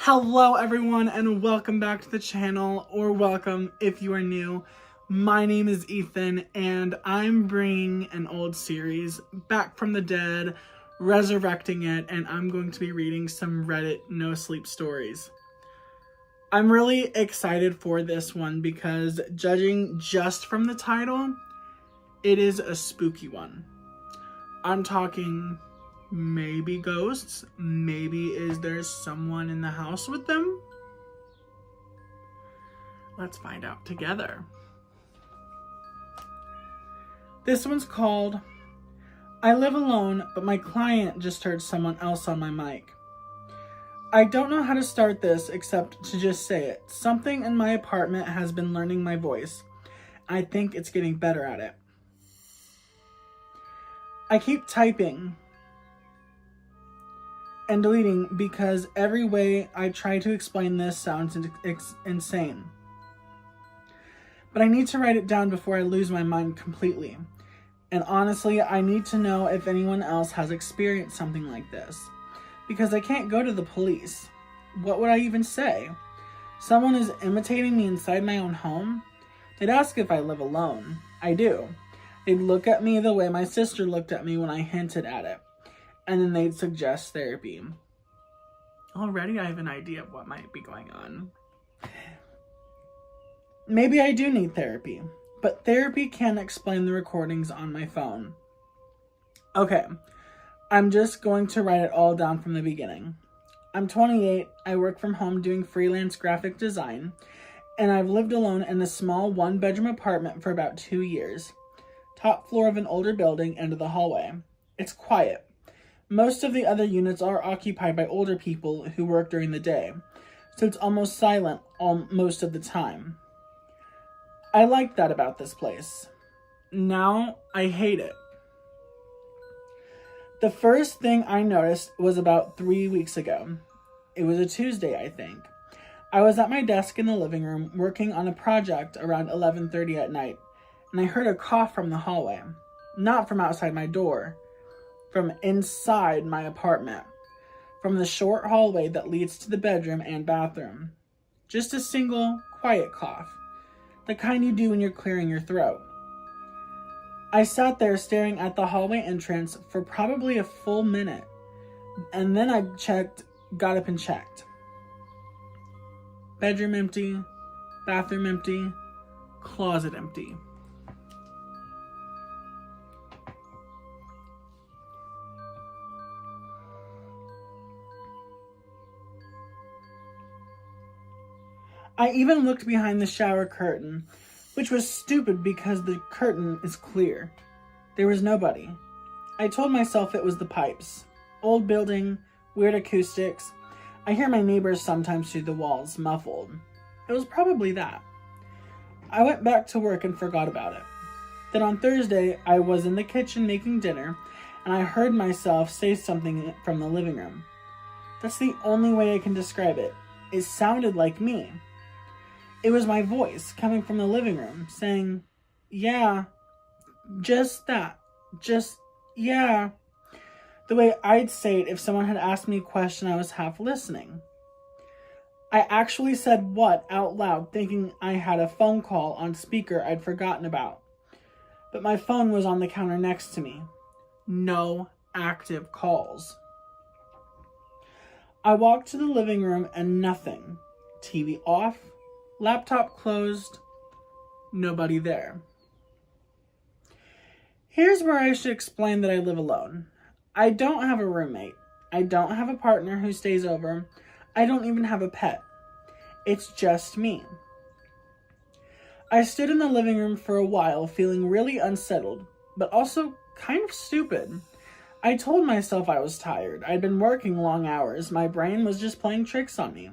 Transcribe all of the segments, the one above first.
Hello everyone and welcome back to the channel, or welcome if you are new. My name is Ethan and I'm bringing an old series back from the dead, resurrecting it, and I'm going to be reading some Reddit NoSleep stories. I'm really excited for this one because, judging just from the title, it is a spooky one. I'm talking maybe ghosts, maybe is there someone in the house with them? Let's find out together. This one's called, I live alone, but my client just heard someone else on my mic. I don't know how to start this except to just say it. Something in my apartment has been learning my voice. I think it's getting better at it. I keep typing and deleting because every way I try to explain this sounds insane. But I need to write it down before I lose my mind completely. And honestly, I need to know if anyone else has experienced something like this. Because I can't go to the police. What would I even say? Someone is imitating me inside my own home? They'd ask if I live alone. I do. They'd look at me the way my sister looked at me when I hinted at it. And then they'd suggest therapy. Already I have an idea of what might be going on. Maybe I do need therapy, but therapy can't explain the recordings on my phone. Okay, I'm just going to write it all down from the beginning. I'm 28, I work from home doing freelance graphic design, and I've lived alone in a small one-bedroom apartment for about 2 years. Top floor of an older building, end of the hallway. It's quiet. Most of the other units are occupied by older people who work during the day, so it's almost silent most of the time. I like that about this place. Now, I hate it. The first thing I noticed was about 3 weeks ago. It was a Tuesday, I think. I was at my desk in the living room working on a project around 11:30 at night, and I heard a cough from the hallway. Not from outside my door. From inside my apartment, from the short hallway that leads to the bedroom and bathroom. Just a single, quiet cough, the kind you do when you're clearing your throat. I sat there staring at the hallway entrance for probably a full minute, and then I got up and checked. Bedroom empty, bathroom empty, closet empty. I even looked behind the shower curtain, which was stupid because the curtain is clear. There was nobody. I told myself it was the pipes. Old building, weird acoustics. I hear my neighbors sometimes through the walls, muffled. It was probably that. I went back to work and forgot about it. Then on Thursday, I was in the kitchen making dinner, and I heard myself say something from the living room. That's the only way I can describe it. It sounded like me. It was my voice coming from the living room saying, yeah, just that, yeah. The way I'd say it if someone had asked me a question I was half listening. I actually said what out loud, thinking I had a phone call on speaker I'd forgotten about. But my phone was on the counter next to me. No active calls. I walked to the living room and nothing. TV off. Laptop closed, nobody there. Here's where I should explain that I live alone. I don't have a roommate. I don't have a partner who stays over. I don't even have a pet. It's just me. I stood in the living room for a while feeling really unsettled, but also kind of stupid. I told myself I was tired. I'd been working long hours. My brain was just playing tricks on me.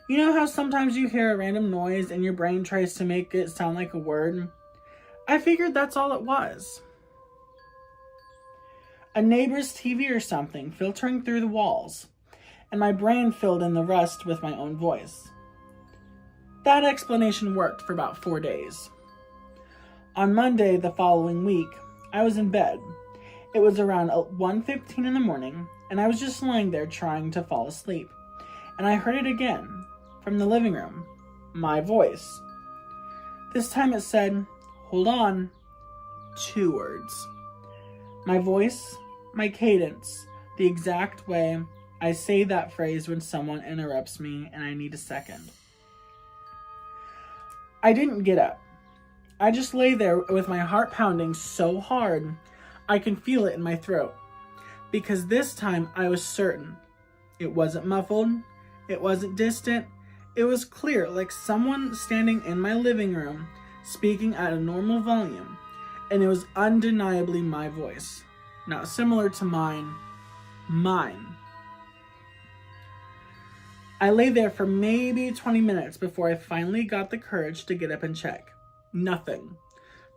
You know how sometimes you hear a random noise and your brain tries to make it sound like a word? I figured that's all it was. A neighbor's TV or something filtering through the walls, and my brain filled in the rest with my own voice. That explanation worked for about 4 days. On Monday the following week, I was in bed. It was around 1:15 in the morning, and I was just lying there trying to fall asleep. and I heard it again, from the living room. My voice. This time it said, "Hold on." 2 words. My voice, my cadence, the exact way I say that phrase when someone interrupts me and I need a second. I didn't get up. I just lay there with my heart pounding so hard I can feel it in my throat. Because this time I was certain. It wasn't muffled. It wasn't distant. It was clear, like someone standing in my living room speaking at a normal volume. And it was undeniably my voice. Not similar to mine. Mine. I lay there for maybe 20 minutes before I finally got the courage to get up and check. Nothing.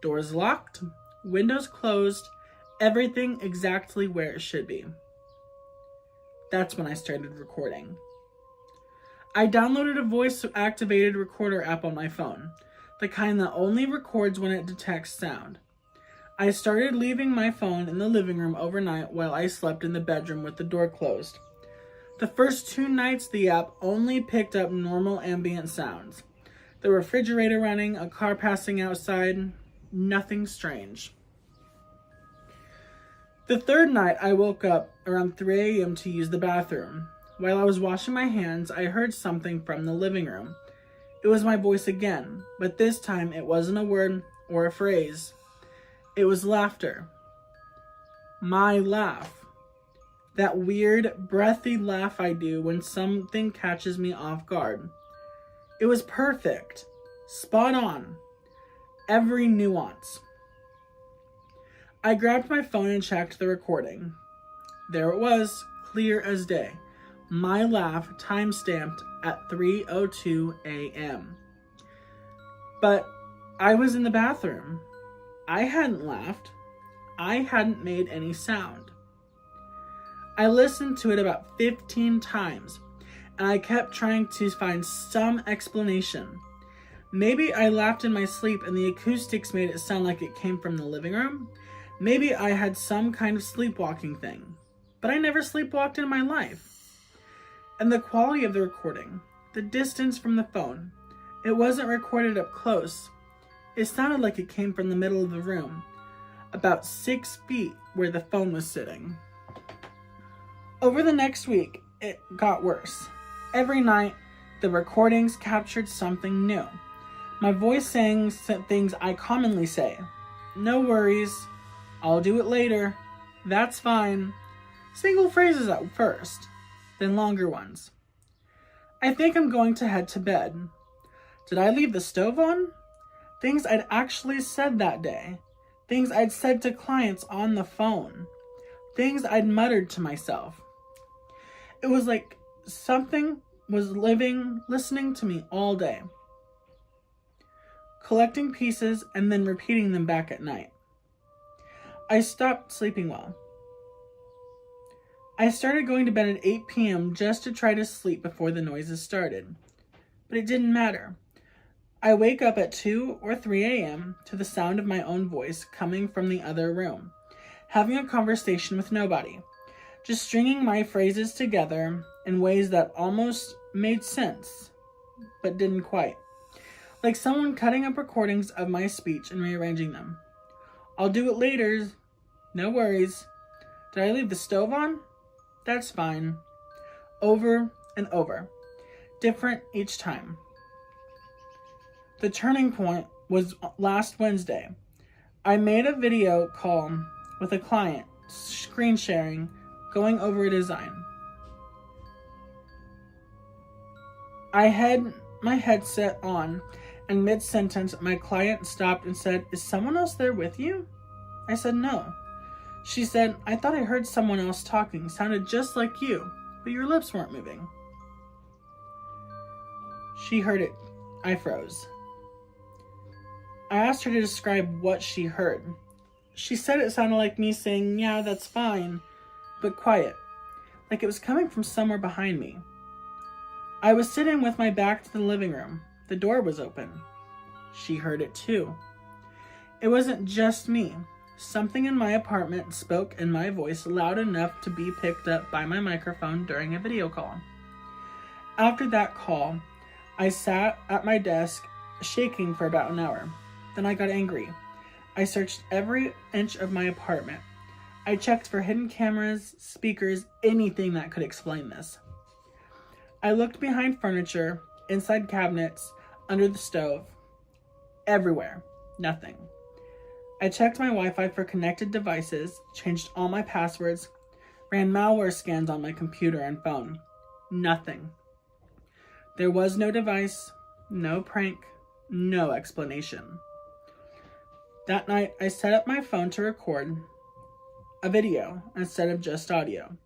Doors locked, windows closed, everything exactly where it should be. That's when I started recording. I downloaded a voice-activated recorder app on my phone, the kind that only records when it detects sound. I started leaving my phone in the living room overnight while I slept in the bedroom with the door closed. The first 2 nights, the app only picked up normal ambient sounds. The refrigerator running, a car passing outside, nothing strange. The 3rd night, I woke up around 3 a.m. to use the bathroom. While I was washing my hands, I heard something from the living room. It was my voice again, but this time it wasn't a word or a phrase. It was laughter. My laugh. That weird, breathy laugh I do when something catches me off guard. It was perfect. Spot on. Every nuance. I grabbed my phone and checked the recording. There it was, clear as day. My laugh time-stamped at 3:02 a.m. But I was in the bathroom. I hadn't laughed. I hadn't made any sound. I listened to it about 15 times, and I kept trying to find some explanation. Maybe I laughed in my sleep and the acoustics made it sound like it came from the living room. Maybe I had some kind of sleepwalking thing. But I never sleepwalked in my life. And the quality of the recording, the distance from the phone, it wasn't recorded up close. It sounded like it came from the middle of the room, about 6 feet where the phone was sitting. Over the next week, it got worse. Every night, the recordings captured something new. My voice saying things I commonly say. No worries. I'll do it later. That's fine. Single phrases at first, then longer ones. I think I'm going to head to bed. Did I leave the stove on? Things I'd actually said that day. Things I'd said to clients on the phone. Things I'd muttered to myself. It was like something was listening to me all day. Collecting pieces and then repeating them back at night. I stopped sleeping well. I started going to bed at 8 p.m. just to try to sleep before the noises started. But it didn't matter. I wake up at 2 or 3 a.m. to the sound of my own voice coming from the other room, having a conversation with nobody, just stringing my phrases together in ways that almost made sense, but didn't quite. Like someone cutting up recordings of my speech and rearranging them. I'll do it later. No worries. Did I leave the stove on? That's fine. Over and over. Different each time. The turning point was last Wednesday. I made a video call with a client, screen sharing, going over a design. I had my headset on, and mid-sentence, my client stopped and said, "Is someone else there with you?" I said, "No." She said, "I thought I heard someone else talking. Sounded just like you, but your lips weren't moving." She heard it. I froze. I asked her to describe what she heard. She said it sounded like me saying, "Yeah, that's fine," but quiet, like it was coming from somewhere behind me. I was sitting with my back to the living room. The door was open. She heard it too. It wasn't just me. Something in my apartment spoke in my voice loud enough to be picked up by my microphone during a video call. After that call, I sat at my desk, shaking for about an hour. Then I got angry. I searched every inch of my apartment. I checked for hidden cameras, speakers, anything that could explain this. I looked behind furniture, inside cabinets, under the stove. Everywhere. Nothing. I checked my Wi-Fi for connected devices, changed all my passwords, ran malware scans on my computer and phone. Nothing. There was no device, no prank, no explanation. That night, I set up my phone to record a video instead of just audio.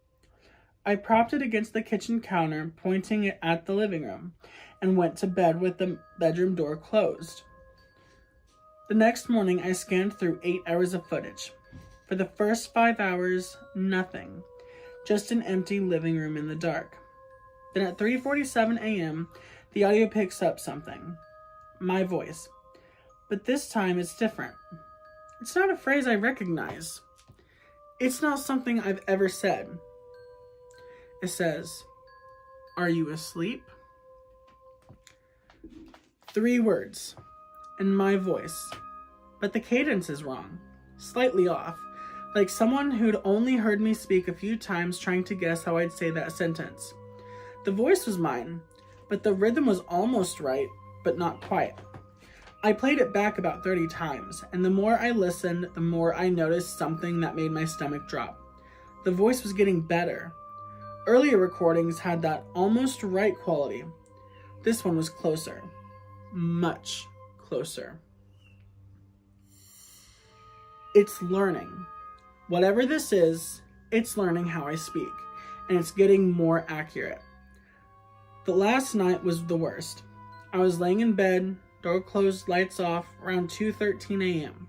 I propped it against the kitchen counter, pointing it at the living room, and went to bed with the bedroom door closed. The next morning, I scanned through 8 hours of footage. For the first 5 hours, nothing. Just an empty living room in the dark. Then at 3:47 a.m., the audio picks up something. My voice. But this time it's different. It's not a phrase I recognize. It's not something I've ever said. It says, "Are you asleep?" 3 words. In my voice. But the cadence is wrong. Slightly off. Like someone who'd only heard me speak a few times trying to guess how I'd say that sentence. The voice was mine, but the rhythm was almost right, but not quite. I played it back about 30 times, and the more I listened, the more I noticed something that made my stomach drop. The voice was getting better. Earlier recordings had that almost right quality. This one was closer. Much closer. It's learning. Whatever this is, it's learning how I speak, and it's getting more accurate. The last night was the worst. I was laying in bed, door closed, lights off, around 2:13 a.m.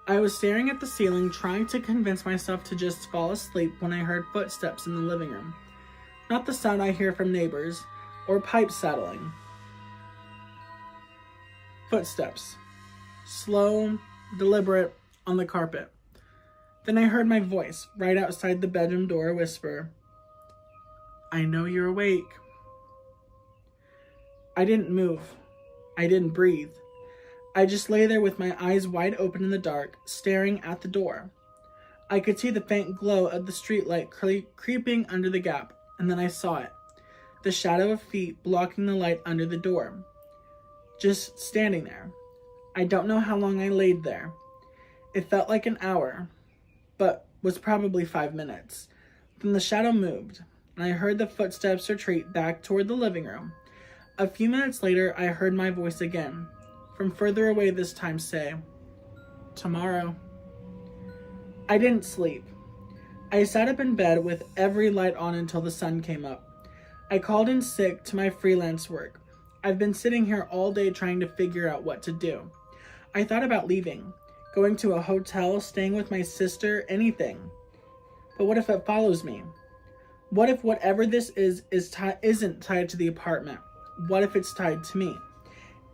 I was staring at the ceiling, trying to convince myself to just fall asleep when I heard footsteps in the living room. Not the sound I hear from neighbors, or pipes settling. Footsteps. Slow, deliberate, on the carpet. Then I heard my voice, right outside the bedroom door, whisper, "I know you're awake." I didn't move. I didn't breathe. I just lay there with my eyes wide open in the dark, staring at the door. I could see the faint glow of the streetlight creeping under the gap, and then I saw it. The shadow of feet blocking the light under the door. Just standing there. I don't know how long I laid there. It felt like an hour, but was probably 5 minutes. Then the shadow moved, and I heard the footsteps retreat back toward the living room. A few minutes later, I heard my voice again, from further away this time, say, "Tomorrow." I didn't sleep. I sat up in bed with every light on until the sun came up. I called in sick to my freelance work. I've been sitting here all day trying to figure out what to do. I thought about leaving, going to a hotel, staying with my sister, anything. But what if it follows me? What if whatever this isn't tied to the apartment? What if it's tied to me?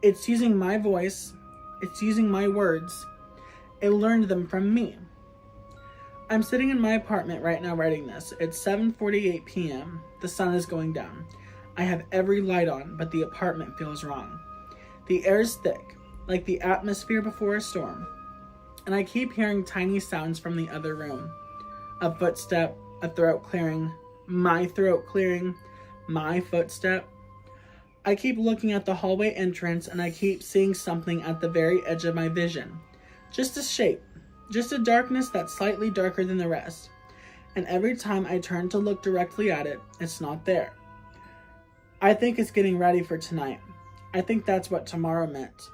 It's using my voice. It's using my words. It learned them from me. I'm sitting in my apartment right now writing this. It's 7:48 p.m. The sun is going down. I have every light on, but the apartment feels wrong. The air is thick, like the atmosphere before a storm. And I keep hearing tiny sounds from the other room. A footstep, a throat clearing, my throat clearing, my footstep. I keep looking at the hallway entrance and I keep seeing something at the very edge of my vision. Just a shape, just a darkness that's slightly darker than the rest. And every time I turn to look directly at it, it's not there. I think it's getting ready for tonight. I think that's what tomorrow meant.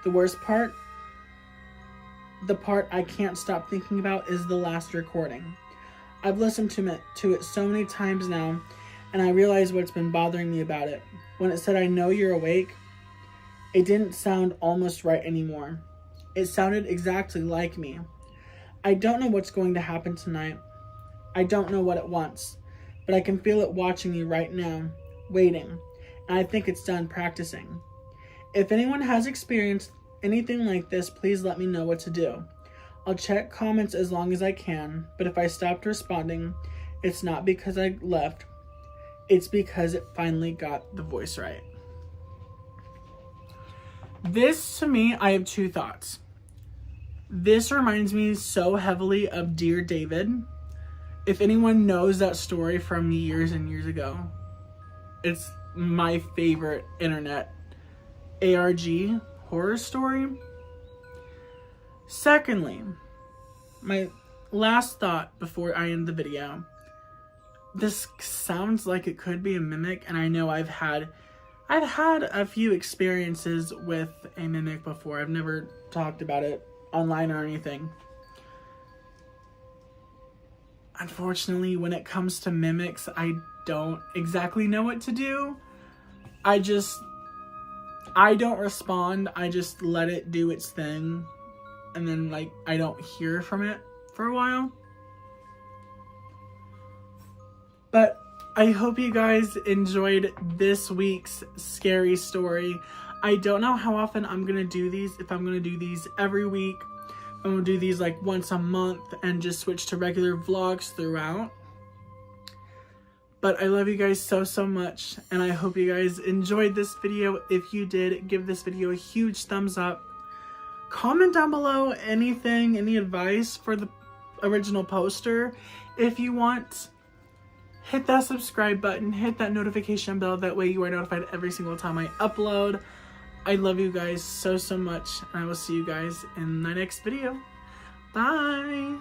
The worst part, the part I can't stop thinking about, is the last recording. I've listened to it so many times now, and I realize what's been bothering me about it. When it said, "I know you're awake," it didn't sound almost right anymore. It sounded exactly like me. I don't know what's going to happen tonight. I don't know what it wants, but I can feel it watching me right now, waiting, and I think it's done practicing. If anyone has experienced anything like this, please let me know what to do. I'll check comments as long as I can, but if I stopped responding, it's not because I left. it's because it finally got the voice right. This, to me, I have two thoughts. This reminds me so heavily of Dear David. If anyone knows that story from years and years ago, it's my favorite internet ARG horror story. Secondly, my last thought before I end the video. This sounds like it could be a mimic, and I know I've had a few experiences with a mimic before. I've never talked about it online or anything. Unfortunately, when it comes to mimics, I don't exactly know what to do. I don't respond. I just let it do its thing. And then, like, I don't hear from it for a while. But I hope you guys enjoyed this week's scary story. I don't know how often I'm going to do these. If I'm going to do these every week. I'm going to do these like once a month and just switch to regular vlogs throughout. But I love you guys so, so much. And I hope you guys enjoyed this video. If you did, give this video a huge thumbs up. Comment down below anything, any advice for the original poster. If you want, hit that subscribe button, hit that notification bell. That way you are notified every single time I upload. I love you guys so, so much. And I will see you guys in my next video. Bye!